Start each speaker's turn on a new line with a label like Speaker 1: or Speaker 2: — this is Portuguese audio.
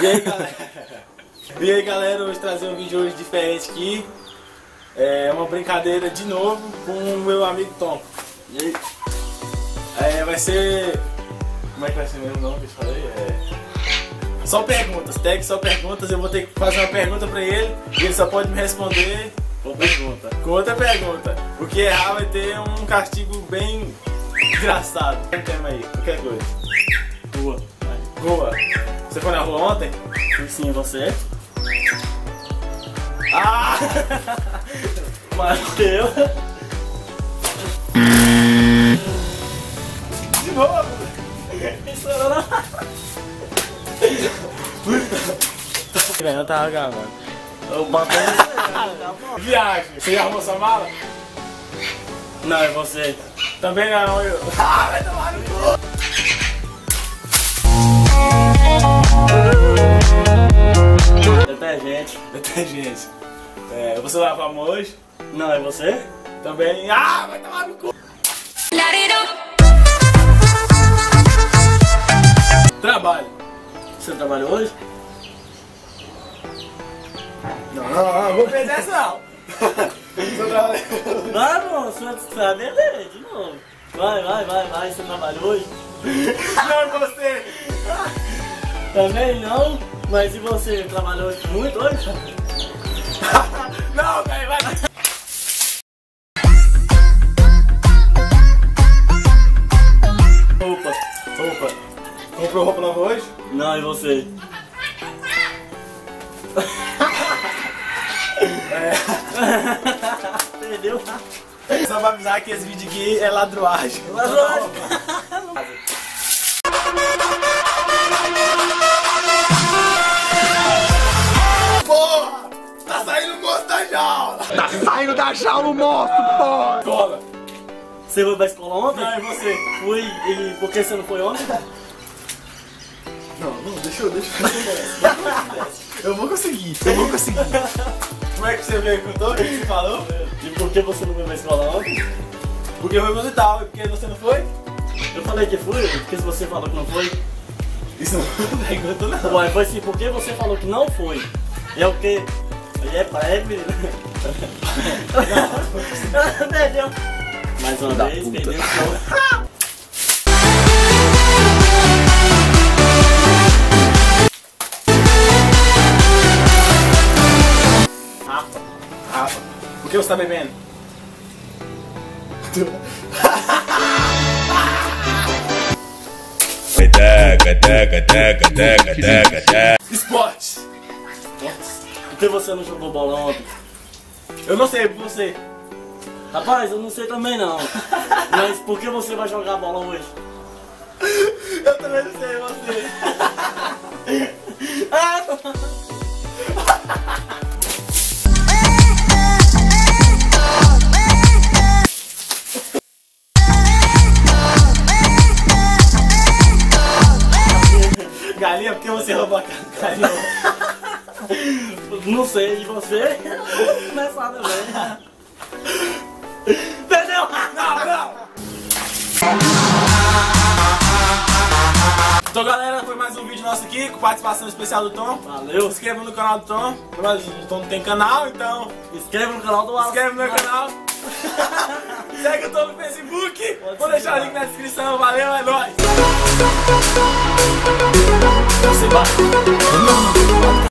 Speaker 1: E aí, galera? E aí, galera, hoje trazer um vídeo hoje diferente aqui. É uma brincadeira de novo com o meu amigo Tom. E aí? Vai ser... Como é que vai ser mesmo o nome que eu falei? Só perguntas, tag só perguntas. Eu vou ter que fazer uma pergunta pra ele e ele só pode me responder com outra pergunta. O que errar vai ter um castigo bem engraçado. Tem tema aí, qualquer coisa.
Speaker 2: Rua.
Speaker 1: Rua. Você foi na rua ontem?
Speaker 2: Sim, você?
Speaker 1: Ah!
Speaker 2: Mas eu...
Speaker 1: De novo!
Speaker 2: Eu tava gravando. Eu bato
Speaker 1: Viagem. Você já arrumou sua mala?
Speaker 2: Não, é você.
Speaker 1: Também não, eu. Ah, vai tomar no cu!
Speaker 2: Detergente.
Speaker 1: Detergente. Você vai pra mão hoje?
Speaker 2: Não, é você?
Speaker 1: Também. Ah, vai tomar no cu! Trabalho.
Speaker 2: Você trabalhou hoje?
Speaker 1: Não, vou perder essa não.
Speaker 2: Vai, moço, você vai beber de novo. Vai, você trabalhou hoje?
Speaker 1: Não, você.
Speaker 2: Também não, mas e você trabalhou muito hoje?
Speaker 1: Não, velho, vai. Roupa. Comprou roupa nova hoje?
Speaker 2: Não, e você? Perdeu?
Speaker 1: Só pra avisar que esse vídeo aqui é ladruagem.
Speaker 2: Ladruagem.
Speaker 1: Porra! Tá saindo o moço da jaula!
Speaker 3: Tá saindo da jaula o monstro, porra!
Speaker 1: Cola!
Speaker 2: Você foi pra escola ontem?
Speaker 1: Não, e você?
Speaker 2: Fui, e por que você não foi ontem?
Speaker 1: Não, deixa eu. Eu vou conseguir. Como é que você perguntou? O que você falou?
Speaker 2: E por que você não foi pra escola ontem?
Speaker 1: Porque eu fui musical, porque você não foi?
Speaker 2: Eu falei que fui, porque você falou que não foi.
Speaker 1: Isso não pergunta não.
Speaker 2: Ué, foi assim, por que você falou que não foi? É o quê? Menino. Perdeu. Mais uma vez, perdeu o show.
Speaker 1: Rafa, por que você tá bebendo? Esporte.
Speaker 2: Por que você não jogou bola ontem?
Speaker 1: Eu não sei, por você.
Speaker 2: Rapaz, eu não sei também não. Mas por que você vai jogar bola hoje?
Speaker 1: Eu também não sei, você. Galinha, por que você roubou a galinha?
Speaker 2: Não sei, e você? Vou começar também. Perdeu!
Speaker 1: Não! Então, galera, foi mais um vídeo nosso aqui com participação especial do Tom.
Speaker 2: Valeu!
Speaker 1: Se inscreva no canal do Tom. O Tom não tem canal, então
Speaker 2: Inscreva no canal do Wallace.
Speaker 1: inscreve no meu canal. Segue o Tom no Facebook. Vou deixar o link na descrição. Valeu, é nóis!